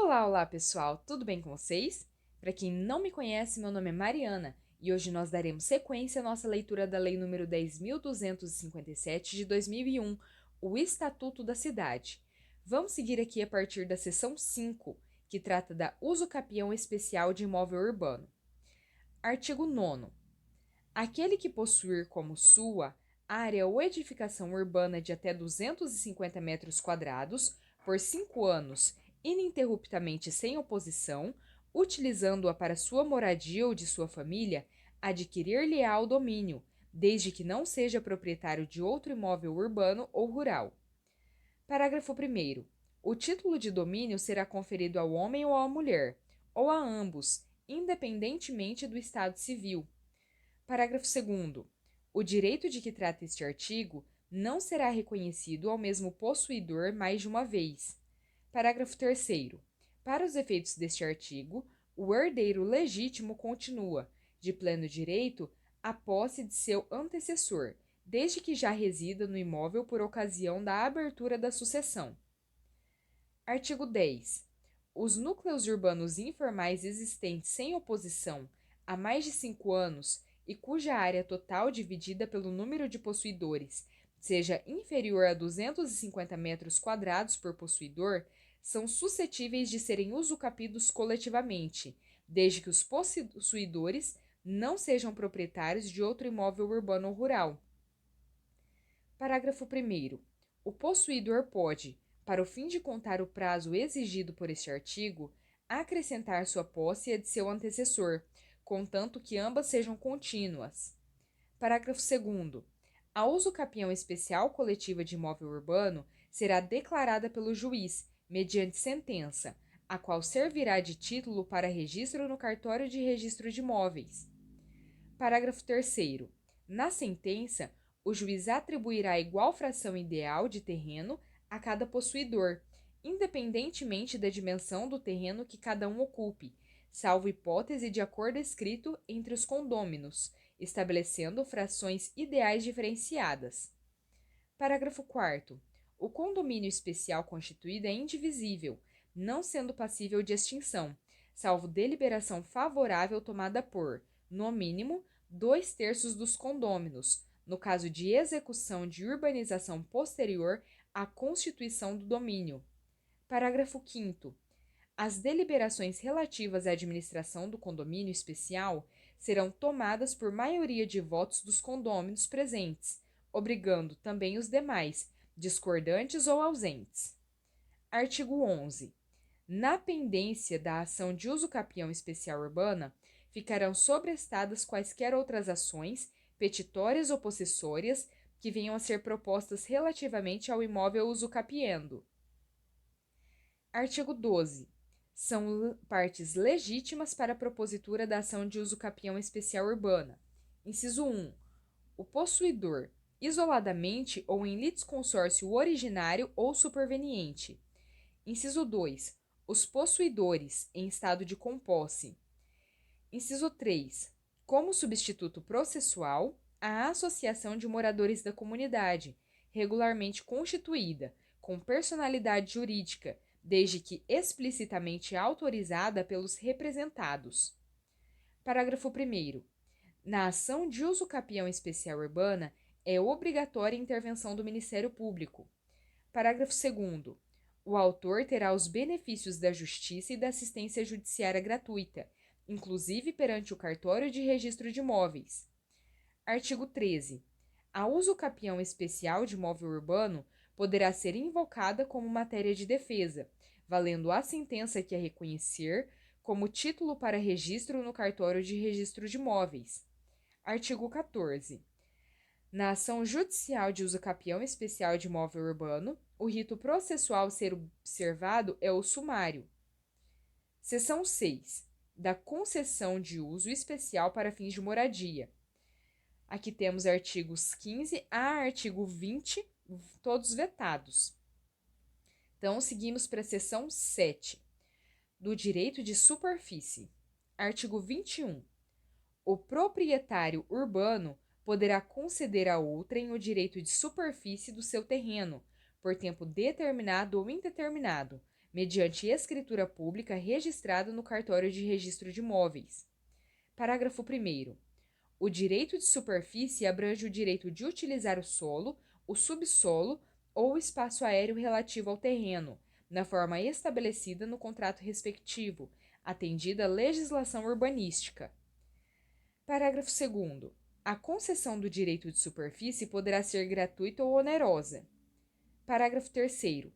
Olá, olá pessoal, tudo bem com vocês? Para quem não me conhece, meu nome é Mariana e hoje nós daremos sequência à nossa leitura da Lei nº 10.257 de 2001, o Estatuto da Cidade. Vamos seguir aqui a partir da seção 5, que trata da uso capião especial de imóvel urbano. Artigo 9º. Aquele que possuir como sua área ou edificação urbana de até 250 metros quadrados por 5 anos, ininterruptamente sem oposição, utilizando-a para sua moradia ou de sua família, adquirir-lhe-á o domínio, desde que não seja proprietário de outro imóvel urbano ou rural. Parágrafo 1º. O título de domínio será conferido ao homem ou à mulher, ou a ambos, independentemente do estado civil. Parágrafo 2º. O direito de que trata este artigo não será reconhecido ao mesmo possuidor mais de uma vez. Parágrafo 3º. Para os efeitos deste artigo, o herdeiro legítimo continua, de pleno direito, a posse de seu antecessor, desde que já resida no imóvel por ocasião da abertura da sucessão. Artigo 10. Os núcleos urbanos informais existentes sem oposição há mais de 5 anos e cuja área total dividida pelo número de possuidores seja inferior a 250 metros quadrados por possuidor, são suscetíveis de serem usucapidos coletivamente, desde que os possuidores não sejam proprietários de outro imóvel urbano ou rural. Parágrafo 1º. O possuidor pode, para o fim de contar o prazo exigido por este artigo, acrescentar sua posse e a de seu antecessor, contanto que ambas sejam contínuas. Parágrafo 2º. A uso capião especial coletiva de imóvel urbano será declarada pelo juiz, mediante sentença, a qual servirá de título para registro no cartório de registro de imóveis. Parágrafo 3º. Na sentença, o juiz atribuirá igual fração ideal de terreno a cada possuidor, independentemente da dimensão do terreno que cada um ocupe, salvo hipótese de acordo escrito entre os condôminos, estabelecendo frações ideais diferenciadas. Parágrafo 4º. O condomínio especial constituído é indivisível, não sendo passível de extinção, salvo deliberação favorável tomada por, no mínimo, 2/3 dos condôminos, no caso de execução de urbanização posterior à constituição do domínio. Parágrafo 5º. As deliberações relativas à administração do condomínio especial serão tomadas por maioria de votos dos condôminos presentes, obrigando também os demais, discordantes ou ausentes. Artigo 11. Na pendência da ação de uso capião especial urbana, ficarão sobrestadas quaisquer outras ações, petitórias ou possessórias, que venham a ser propostas relativamente ao imóvel usucapiendo. Artigo 12. São partes legítimas para a propositura da ação de uso capião especial urbana. Inciso 1. O possuidor, isoladamente ou em litisconsórcio originário ou superveniente. Inciso 2. Os possuidores, em estado de composse. Inciso 3. Como substituto processual, a associação de moradores da comunidade, regularmente constituída, com personalidade jurídica, desde que explicitamente autorizada pelos representados. Parágrafo 1º. Na ação de uso capião especial urbana, é obrigatória a intervenção do Ministério Público. Parágrafo 2º. O autor terá os benefícios da justiça e da assistência judiciária gratuita, inclusive perante o cartório de registro de imóveis. Artigo 13. A uso capião especial de imóvel urbano poderá ser invocada como matéria de defesa, valendo a sentença que a reconhecer como título para registro no cartório de registro de imóveis. Artigo 14. Na ação judicial de uso capião especial de imóvel urbano, o rito processual a ser observado é o sumário. Seção 6. Da concessão de uso especial para fins de moradia. Aqui temos artigos 15 a artigo 20, todos vetados. Então, seguimos para a seção 7. Do direito de superfície. Artigo 21. O proprietário urbano poderá conceder a outrem o direito de superfície do seu terreno, por tempo determinado ou indeterminado, mediante escritura pública registrada no cartório de registro de imóveis. Parágrafo 1º. O direito de superfície abrange o direito de utilizar o solo, o subsolo ou o espaço aéreo relativo ao terreno, na forma estabelecida no contrato respectivo, atendida a legislação urbanística. Parágrafo 2º. A concessão do direito de superfície poderá ser gratuita ou onerosa. Parágrafo 3º.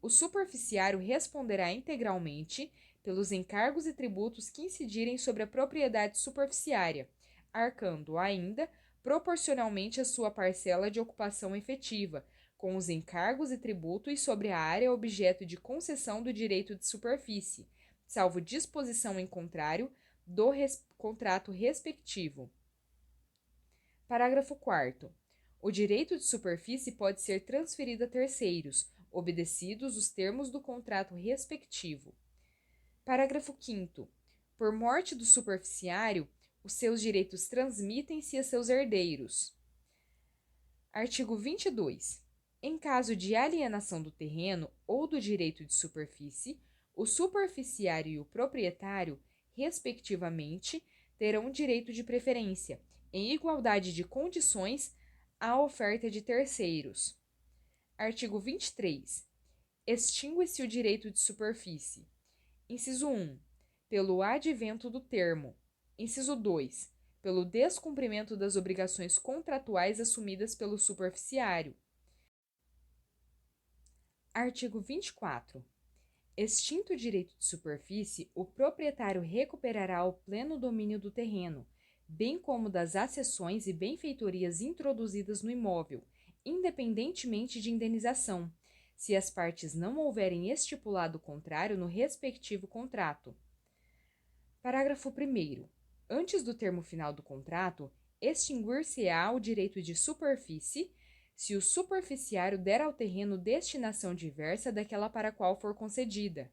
O superficiário responderá integralmente pelos encargos e tributos que incidirem sobre a propriedade superficiária, arcando ainda proporcionalmente a sua parcela de ocupação efetiva, com os encargos e tributos sobre a área objeto de concessão do direito de superfície, salvo disposição em contrário do contrato respectivo. Parágrafo 4º. O direito de superfície pode ser transferido a terceiros, obedecidos os termos do contrato respectivo. Parágrafo 5º. Por morte do superficiário, os seus direitos transmitem-se a seus herdeiros. Artigo 22. Em caso de alienação do terreno ou do direito de superfície, o superficiário e o proprietário, respectivamente, terão direito de preferência, em igualdade de condições, à oferta de terceiros. Artigo 23. Extingue-se o direito de superfície. Inciso 1. Pelo advento do termo. Inciso 2. Pelo descumprimento das obrigações contratuais assumidas pelo superficiário. Artigo 24. Extinto o direito de superfície, o proprietário recuperará o pleno domínio do terreno, bem como das acessões e benfeitorias introduzidas no imóvel, independentemente de indenização, se as partes não houverem estipulado o contrário no respectivo contrato. Parágrafo 1º. Antes do termo final do contrato, extinguir-se-á o direito de superfície, se o superficiário der ao terreno destinação diversa daquela para a qual for concedida.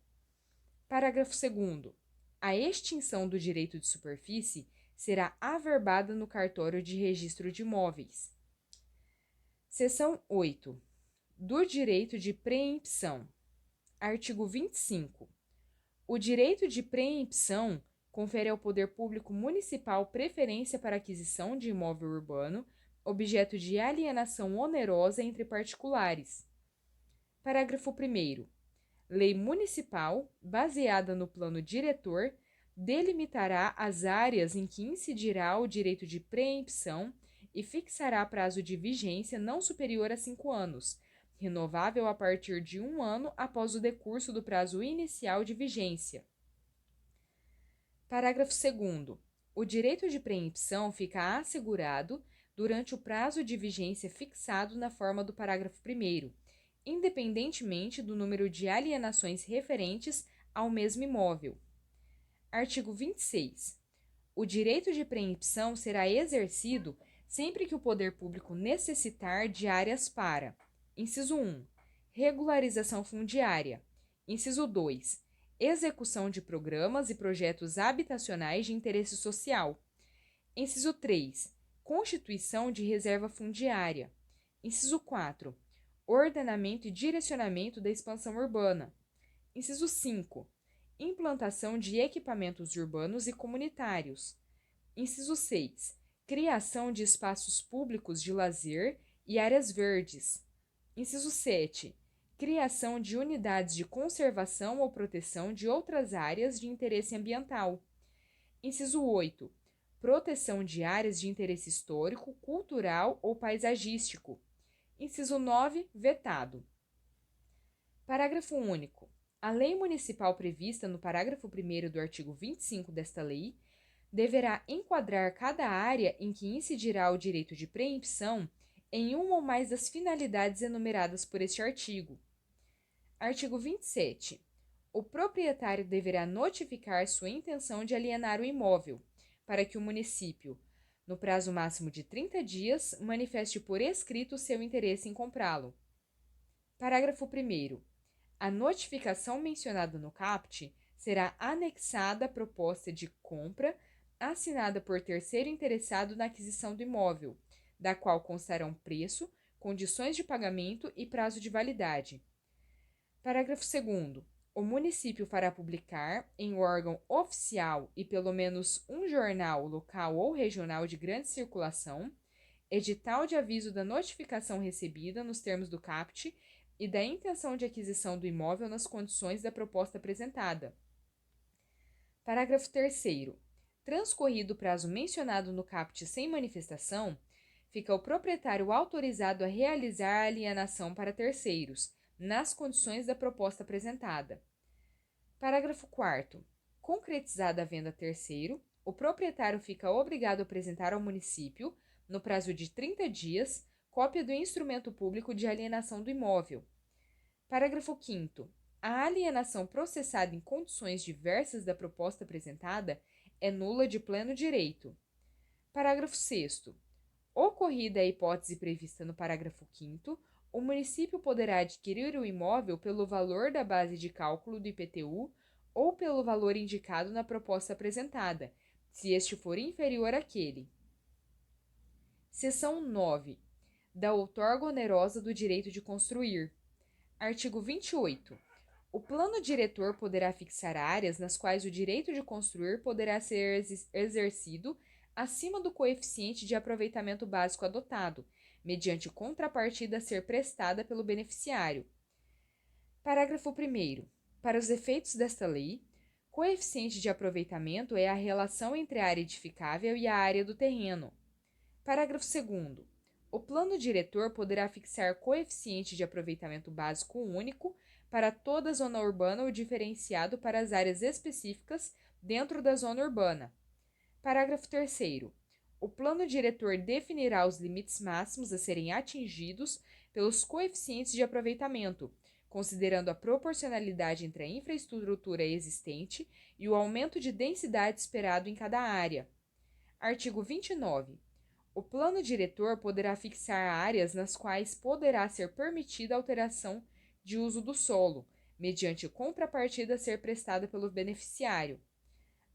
Parágrafo 2º. A extinção do direito de superfície será averbada no cartório de registro de imóveis. Seção 8. Do direito de preempção. Artigo 25. O direito de preempção confere ao poder público municipal preferência para aquisição de imóvel urbano, objeto de alienação onerosa entre particulares. Parágrafo 1º. Lei municipal, baseada no plano diretor, delimitará as áreas em que incidirá o direito de preempção e fixará prazo de vigência não superior a 5 anos, renovável a partir de 1 ano após o decurso do prazo inicial de vigência. Parágrafo 2º. O direito de preempção fica assegurado durante o prazo de vigência fixado na forma do parágrafo 1º, independentemente do número de alienações referentes ao mesmo imóvel. Artigo 26. O direito de preempção será exercido sempre que o poder público necessitar de áreas para: inciso 1. Regularização fundiária. Inciso 2. Execução de programas e projetos habitacionais de interesse social. Inciso 3. Constituição de reserva fundiária. Inciso 4. Ordenamento e direcionamento da expansão urbana. Inciso 5. Implantação de equipamentos urbanos e comunitários. Inciso 6. Criação de espaços públicos de lazer e áreas verdes. Inciso 7. Criação de unidades de conservação ou proteção de outras áreas de interesse ambiental. Inciso 8. Proteção de áreas de interesse histórico, cultural ou paisagístico. Inciso 9. Vetado. Parágrafo único. A lei municipal prevista no parágrafo 1º do artigo 25 desta lei deverá enquadrar cada área em que incidirá o direito de preempção em uma ou mais das finalidades enumeradas por este artigo. Artigo 27. O proprietário deverá notificar sua intenção de alienar o imóvel, para que o município, no prazo máximo de 30 dias, manifeste por escrito seu interesse em comprá-lo. Parágrafo 1º. A notificação mencionada no caput será anexada à proposta de compra assinada por terceiro interessado na aquisição do imóvel, da qual constarão preço, condições de pagamento e prazo de validade. Parágrafo 2º. O município fará publicar em órgão oficial e pelo menos um jornal local ou regional de grande circulação edital de aviso da notificação recebida nos termos do CAPT e da intenção de aquisição do imóvel nas condições da proposta apresentada. Parágrafo 3º. Transcorrido o prazo mencionado no CAPT sem manifestação, fica o proprietário autorizado a realizar a alienação para terceiros, nas condições da proposta apresentada. Parágrafo 4º. Concretizada a venda a terceiro, o proprietário fica obrigado a apresentar ao município, no prazo de 30 dias, cópia do instrumento público de alienação do imóvel. Parágrafo 5º. A alienação processada em condições diversas da proposta apresentada é nula de pleno direito. Parágrafo 6º. Ocorrida a hipótese prevista no parágrafo 5º, o município poderá adquirir o imóvel pelo valor da base de cálculo do IPTU ou pelo valor indicado na proposta apresentada, se este for inferior àquele. Seção 9. Da outorga onerosa do direito de construir. Artigo 28. O plano diretor poderá fixar áreas nas quais o direito de construir poderá ser exercido acima do coeficiente de aproveitamento básico adotado, mediante contrapartida a ser prestada pelo beneficiário. Parágrafo 1º. Para os efeitos desta lei, coeficiente de aproveitamento é a relação entre a área edificável e a área do terreno. Parágrafo 2º. O plano diretor poderá fixar coeficiente de aproveitamento básico único para toda a zona urbana ou diferenciado para as áreas específicas dentro da zona urbana. Parágrafo 3º. O plano diretor definirá os limites máximos a serem atingidos pelos coeficientes de aproveitamento, considerando a proporcionalidade entre a infraestrutura existente e o aumento de densidade esperado em cada área. Artigo 29. O plano diretor poderá fixar áreas nas quais poderá ser permitida alteração de uso do solo, mediante contrapartida a ser prestada pelo beneficiário.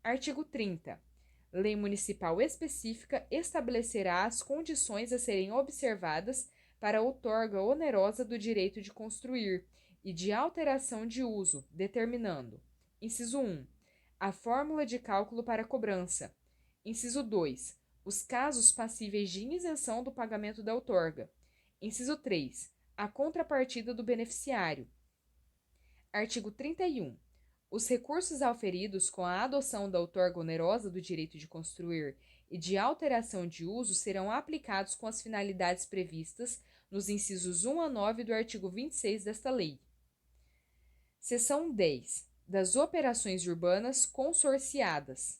Artigo 30. Lei municipal específica estabelecerá as condições a serem observadas para a outorga onerosa do direito de construir e de alteração de uso, determinando: inciso 1. A fórmula de cálculo para cobrança. Inciso 2. Os casos passíveis de isenção do pagamento da outorga. Inciso 3. A contrapartida do beneficiário. Artigo 31. Os recursos auferidos com a adoção da outorga onerosa do direito de construir e de alteração de uso serão aplicados com as finalidades previstas nos incisos 1 a 9 do artigo 26 desta lei. Seção 10. Das operações urbanas consorciadas.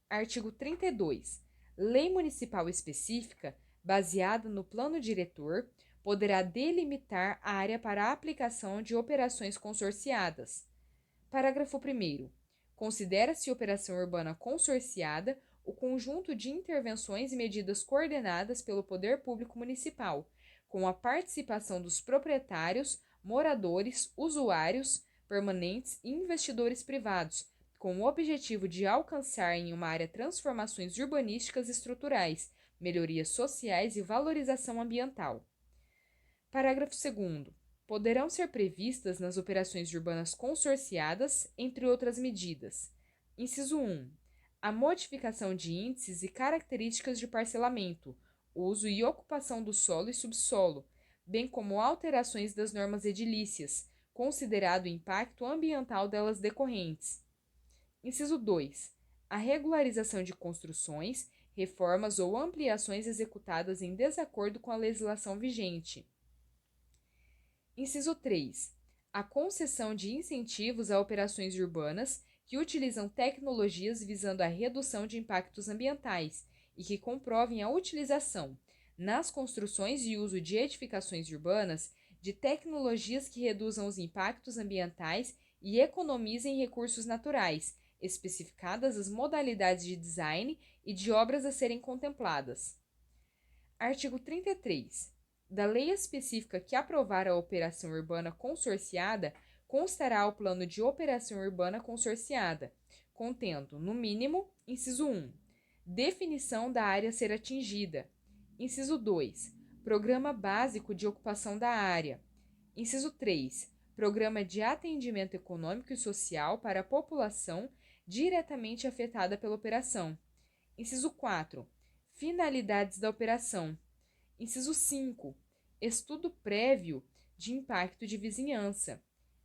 Artigo 32. Lei municipal específica, baseada no plano diretor, poderá delimitar a área para a aplicação de operações consorciadas. Parágrafo 1º. Considera-se operação urbana consorciada o conjunto de intervenções e medidas coordenadas pelo poder público municipal, com a participação dos proprietários, moradores, usuários permanentes e investidores privados, com o objetivo de alcançar em uma área transformações urbanísticas e estruturais, melhorias sociais e valorização ambiental. Parágrafo 2º. Poderão ser previstas nas operações urbanas consorciadas, entre outras medidas. Inciso 1. A modificação de índices e características de parcelamento, uso e ocupação do solo e subsolo, bem como alterações das normas edilícias, considerado o impacto ambiental delas decorrentes. Inciso 2. A regularização de construções, reformas ou ampliações executadas em desacordo com a legislação vigente. Inciso 3. A concessão de incentivos a operações urbanas que utilizam tecnologias visando a redução de impactos ambientais e que comprovem a utilização, nas construções e uso de edificações urbanas, de tecnologias que reduzam os impactos ambientais e economizem recursos naturais, especificadas as modalidades de design e de obras a serem contempladas. Artigo 33. Da lei específica que aprovar a operação urbana consorciada, constará o plano de operação urbana consorciada, contendo, no mínimo, inciso 1, definição da área a ser atingida. Inciso 2, programa básico de ocupação da área. Inciso 3, programa de atendimento econômico e social para a população diretamente afetada pela operação. Inciso 4. Finalidades da operação. Inciso 5. Estudo prévio de impacto de vizinhança.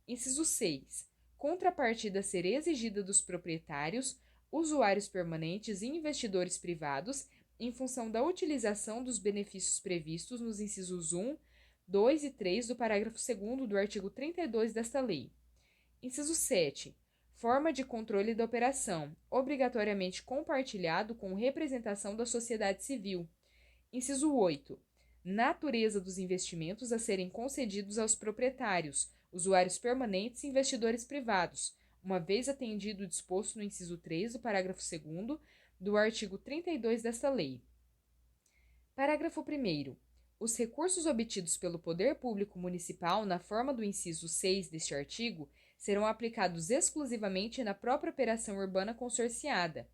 Inciso 6. Contrapartida a ser exigida dos proprietários, usuários permanentes e investidores privados em função da utilização dos benefícios previstos nos incisos 1, 2 e 3 do parágrafo 2º do artigo 32 desta lei. Inciso 7. Forma de controle da operação, obrigatoriamente compartilhado com representação da sociedade civil. Inciso 8. Natureza dos investimentos a serem concedidos aos proprietários, usuários permanentes e investidores privados, uma vez atendido o disposto no inciso 3 do parágrafo 2º do artigo 32 desta lei. Parágrafo 1º. Os recursos obtidos pelo Poder Público Municipal na forma do inciso 6 deste artigo serão aplicados exclusivamente na própria operação urbana consorciada.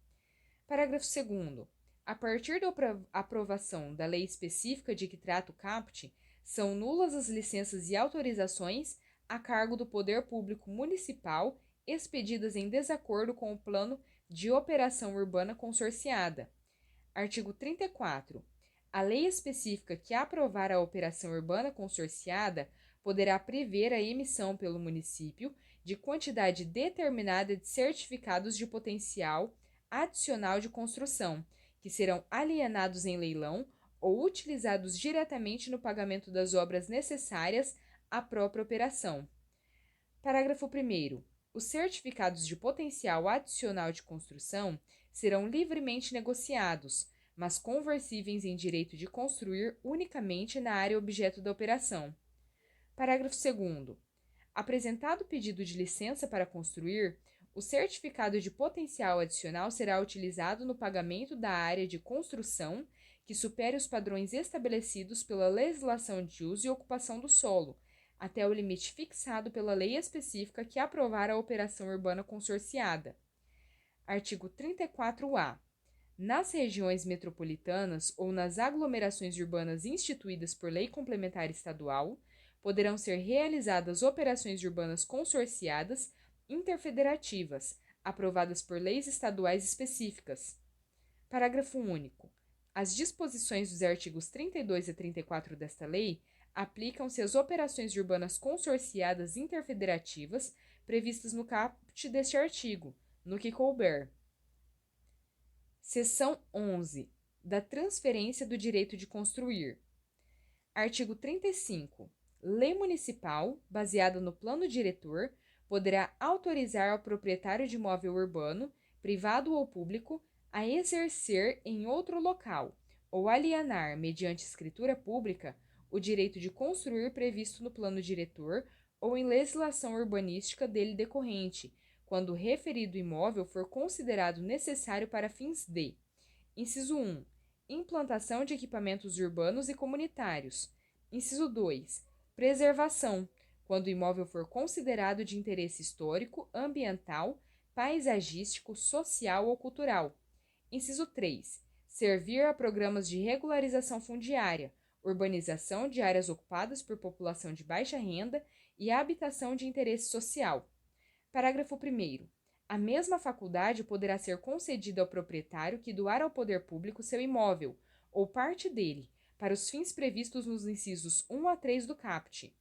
Parágrafo 2º. A partir da aprovação da lei específica de que trata o CAPT, são nulas as licenças e autorizações a cargo do Poder Público Municipal expedidas em desacordo com o plano de operação urbana consorciada. Artigo 34. A lei específica que aprovar a operação urbana consorciada poderá prever a emissão pelo município de quantidade determinada de certificados de potencial adicional de construção, que serão alienados em leilão ou utilizados diretamente no pagamento das obras necessárias à própria operação. Parágrafo 1º. Os certificados de potencial adicional de construção serão livremente negociados, mas conversíveis em direito de construir unicamente na área objeto da operação. Parágrafo 2º. Apresentado o pedido de licença para construir, o certificado de potencial adicional será utilizado no pagamento da área de construção que supere os padrões estabelecidos pela legislação de uso e ocupação do solo, até o limite fixado pela lei específica que aprovar a operação urbana consorciada. Artigo 34-A. Nas regiões metropolitanas ou nas aglomerações urbanas instituídas por lei complementar estadual, poderão ser realizadas operações urbanas consorciadas interfederativas, aprovadas por leis estaduais específicas. Parágrafo único. As disposições dos artigos 32 e 34 desta lei aplicam-se às operações urbanas consorciadas interfederativas previstas no caput deste artigo, no que couber. Seção 11. Da transferência do direito de construir. Artigo 35. Lei municipal, baseada no plano diretor, poderá autorizar ao proprietário de imóvel urbano, privado ou público, a exercer em outro local, ou alienar, mediante escritura pública, o direito de construir previsto no plano diretor ou em legislação urbanística dele decorrente, quando o referido imóvel for considerado necessário para fins de: inciso 1. Implantação de equipamentos urbanos e comunitários. Inciso 2. Preservação, quando o imóvel for considerado de interesse histórico, ambiental, paisagístico, social ou cultural. Inciso 3. Servir a programas de regularização fundiária, urbanização de áreas ocupadas por população de baixa renda e habitação de interesse social. Parágrafo 1º. A mesma faculdade poderá ser concedida ao proprietário que doar ao poder público seu imóvel, ou parte dele, para os fins previstos nos incisos 1 a 3 do CAPT.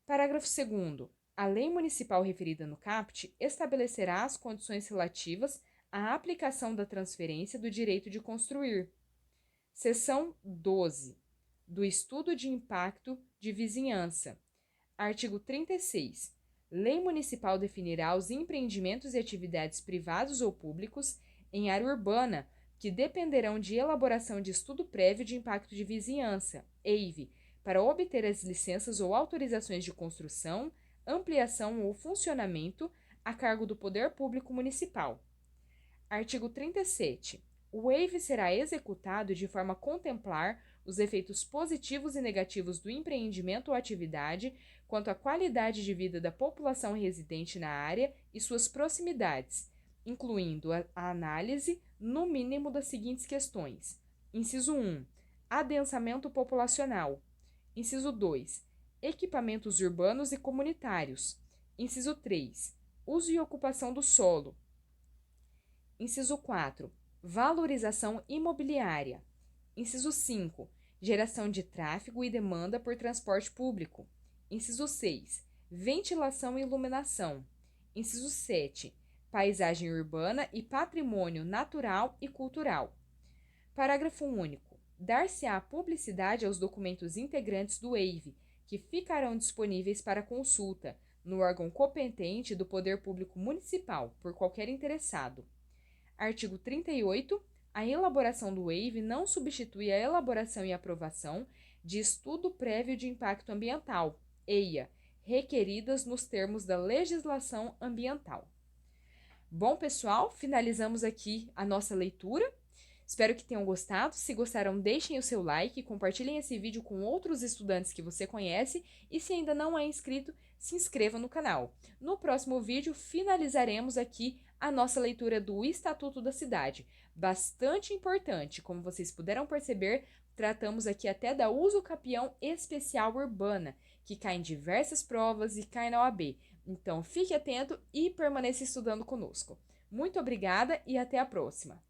Parágrafo 2º. A lei municipal referida no CAPT estabelecerá as condições relativas à aplicação da transferência do direito de construir. Seção 12. Do estudo de impacto de vizinhança. Artigo 36. Lei municipal definirá os empreendimentos e atividades privados ou públicos em área urbana que dependerão de elaboração de estudo prévio de impacto de vizinhança, EIV, para obter as licenças ou autorizações de construção, ampliação ou funcionamento a cargo do Poder Público Municipal. Artigo 37. O EIV será executado de forma a contemplar os efeitos positivos e negativos do empreendimento ou atividade quanto à qualidade de vida da população residente na área e suas proximidades, incluindo a análise, no mínimo, das seguintes questões. Inciso 1. Adensamento populacional. Inciso 2. equipamentos urbanos e comunitários. Inciso 3, uso e ocupação do solo. Inciso 4, valorização imobiliária. Inciso 5, geração de tráfego e demanda por transporte público. Inciso 6, ventilação e iluminação. Inciso 7, paisagem urbana e patrimônio natural e cultural. Parágrafo único. Dar-se-á publicidade aos documentos integrantes do EIV, que ficarão disponíveis para consulta no órgão competente do Poder Público Municipal, por qualquer interessado. Artigo 38. A elaboração do EIV não substitui a elaboração e aprovação de estudo prévio de impacto ambiental, EIA, requeridas nos termos da legislação ambiental. Bom, pessoal, finalizamos aqui a nossa leitura. Espero que tenham gostado. Se gostaram, deixem o seu like, compartilhem esse vídeo com outros estudantes que você conhece e se ainda não é inscrito, se inscreva no canal. No próximo vídeo, finalizaremos aqui a nossa leitura do Estatuto da Cidade. Bastante importante, como vocês puderam perceber, tratamos aqui até da usucapião especial urbana, que cai em diversas provas e cai na OAB. Então, fique atento e permaneça estudando conosco. Muito obrigada e até a próxima!